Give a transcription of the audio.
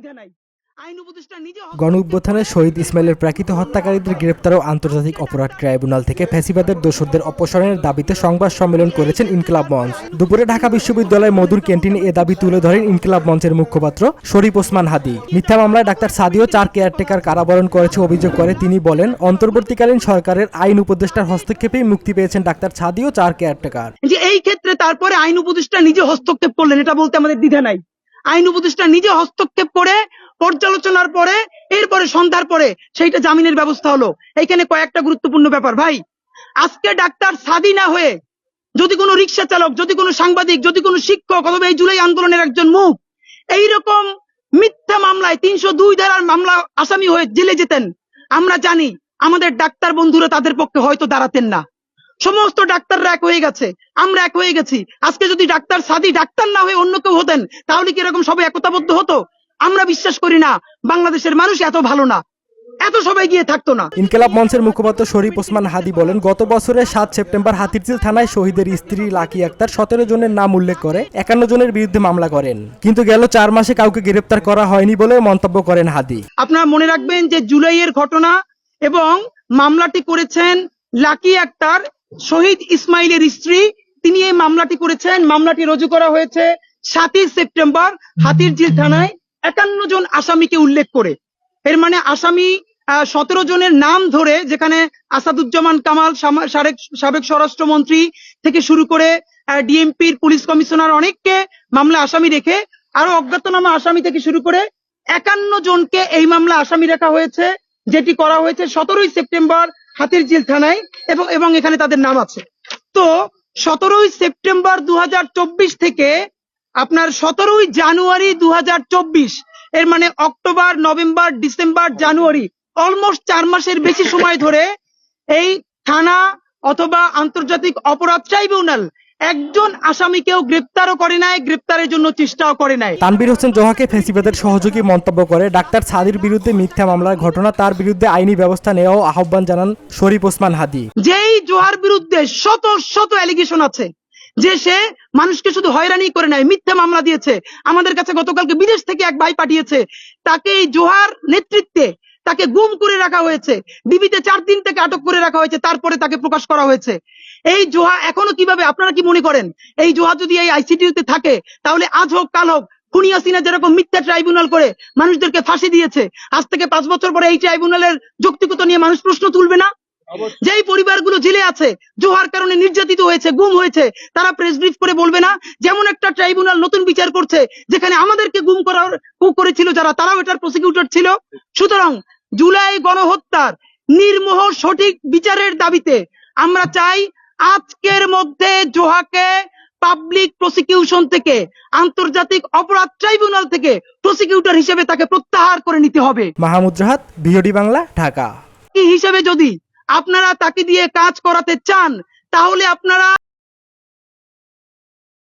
দ্বিধা নাই। আইন উপদেষ্টা নিজে গণঅভ্যুত্থানে শহীদ ইসমাইলের প্রাকৃত হত্যাকারীদের গ্রেপ্তার ও আন্তর্জাতিক অপরাধ ট্রাইব্যুনাল থেকে ফ্যাসিবাদের দোষরদের অপসারণের দাবিতে সংবাদ সম্মেলন করেছেন ইনকিলাব মঞ্চ। দুপুরে ঢাকা বিশ্ববিদ্যালয়ের মধুর ক্যান্টিনে এ দাবি তুলে ধরেন ইনকিলাব মঞ্চের মুখপাত্র শরীফ ওসমান হাদি। মিথ্যা মামলায় ডাক্তার সাদিও 4 কেয়ারটেকার কারাবরণ করেছে অভিযোগ করে তিনি বলেন, অন্তর্বর্তীকালীন সরকারের আইন উপদেষ্টার হস্তক্ষেপেই মুক্তি পেয়েছেন ডাক্তার সাদিও 4 কেয়ারটেকার। যে এই ক্ষেত্রে তারপরে আইন উপদেষ্টা নিজে হস্তক্ষেপ করলেন, এটা বলতে আমাদের দ্বিধা নাই। আইন উপদেষ্টা নিজে হস্তক্ষেপ করে পর্যালোচনার পরে এরপরে সন্ধ্যার পরে সেইটা জামিনের ব্যবস্থা হলো। এইখানে কয়েকটা গুরুত্বপূর্ণ ব্যাপার ভাই। আজকে ডাক্তার সাদি না হয়ে যদি কোনো রিক্সা চালক, যদি কোনো সাংবাদিক, যদি কোনো শিক্ষক অথবা এই জুলাই আন্দোলনের একজন মুখ এইরকম মিথ্যা মামলায় 302 ধারার মামলা আসামি হয়ে জেলে যেতেন, আমরা জানি আমাদের ডাক্তার বন্ধুরা তাদের পক্ষে হয়তো দাঁড়াতেন না। সমস্ত ডাক্তাররা এক হয়ে গেছে, আমরা এক হয়ে গেছি। আজকে যদি ডাক্তার সাদি ডাক্তার না হয়ে অন্য কেউ হতেন তাহলে কি এরকম সবাই একতাবদ্ধ হতো? আমরা বিশ্বাস করি না বাংলাদেশের মানুষ এত ভালো না, এত সবাই গিয়ে থাকতো না। ইনকিলাব মঞ্চের মুখপাত্র শরীফ ওসমান হাদি বলেন, গত বছরের 7 সেপ্টেম্বর হাতিরঝিল থানায় শহীদের স্ত্রী লাকি আক্তার 17 জনের নাম উল্লেখ করে 51 জনের বিরুদ্ধে মামলা করেন, কিন্তু গেল 4 মাসে কাউকে গ্রেপ্তার করা হয়নি বলে মন্তব্য করেন হাদি। আপনারা মনে রাখবেন যে জুলাইয়ের ঘটনা এবং মামলাটি করেছেন লাকি আক্তার, শহীদ ইসমাইলের স্ত্রী, তিনি এই মামলাটি করেছেন। মামলাটি রুজু করা হয়েছে 7 সেপ্টেম্বর হাতিরঝিল থানায় 51 জন আসামিকে উল্লেখ করে। এর মানে আসামি 17 জনের নাম ধরে, যেখানে আসাদুজ্জামান কামাল সাবেক স্বরাষ্ট্রমন্ত্রী থেকে শুরু করে ডিএমপির পুলিশ কমিশনার অনেককে মামলা আসামি রেখে আরো অজ্ঞাতনামা আসামি থেকে শুরু করে 51 জনকে এই মামলা আসামি রাখা হয়েছে, যেটি করা হয়েছে 17 সেপ্টেম্বর হাতিরঝিল থানায় এবং এখানে তাদের নাম আছে। তো 17 সেপ্টেম্বর 2024 থেকে আপনার 17 জানুয়ারি 2024, এর মানে অক্টোবর, নভেম্বর, ডিসেম্বর, জানুয়ারি, অলমোস্ট 4 মাসের বেশি সময় ধরে এই থানা অথবা আন্তর্জাতিক অপরাধ ট্রাইব্যুনাল একজন আসামিকেও গ্রেপ্তারও করে নাই, গ্রেপ্তারের জন্য চেষ্টাও করে নাই। তানভীর হোসেন জোহাকে ফ্যাসিবাদের সহযোগী মন্তব্য করে ডাক্তার সাদির বিরুদ্ধে মিথ্যা মামলার ঘটনা, তার বিরুদ্ধে আইনি ব্যবস্থা নেওয়াও আহ্বান জানান শরীফ ওসমান হাদি। যেই জোহার বিরুদ্ধে শত শত অ্যালিগেশন আছে, যে সে মানুষকে শুধু হয়রানি করে নাই, মিথ্যা মামলা দিয়েছে। আমাদের কাছে গতকালকে বিদেশ থেকে এক ভাই পাঠিয়েছে, তাকে এই জোহার নেতৃত্বে তাকে গুম করে রাখা হয়েছে, ডিবিতে 4 দিন থেকে আটক করে রাখা হয়েছে, তারপরে তাকে প্রকাশ করা হয়েছে। এই জোহা এখনো কিভাবে, আপনারা কি মনে করেন এই জোহা যদি এই আইসিটিউতে থাকে তাহলে আজ হোক কাল হোক খুনি হাসিনা যেরকম মিথ্যা ট্রাইব্যুনাল করে মানুষদেরকে ফাঁসি দিয়েছে, আজ থেকে 5 বছর পরে এই ট্রাইব্যুনালের যৌক্তিকতা নিয়ে মানুষ প্রশ্ন তুলবে না? যেই পরিবারগুলো জেলে আছে, জোহার কারণে নির্যাতিত হয়েছে, গুম হয়েছে, তারা প্রেস ব্রিফ করে বলবে না যেমন একটা ট্রাইব্যুনাল নতুন বিচার করছে যেখানে আমাদেরকে গুম করেছিল যারা, তারাও এটার প্রসিকিউটর ছিল। সুতরাং জুলাই গণহত্যার নির্মোহ সঠিক বিচারের দাবিতে আমরা চাই আজকের মধ্যে জোহাকে পাবলিক প্রসিকিউশন থেকে, আন্তর্জাতিক অপরাধ ট্রাইব্যুনাল থেকে প্রসিকিউটর হিসেবে তাকে প্রত্যাহার করে নিতে হবে। মাহমুদ রাহাত, বিওডি বাংলা, ঢাকা। কি হিসেবে যদি আপনারা তাকে দিয়ে কাজ করাতে চান তাহলে আপনারা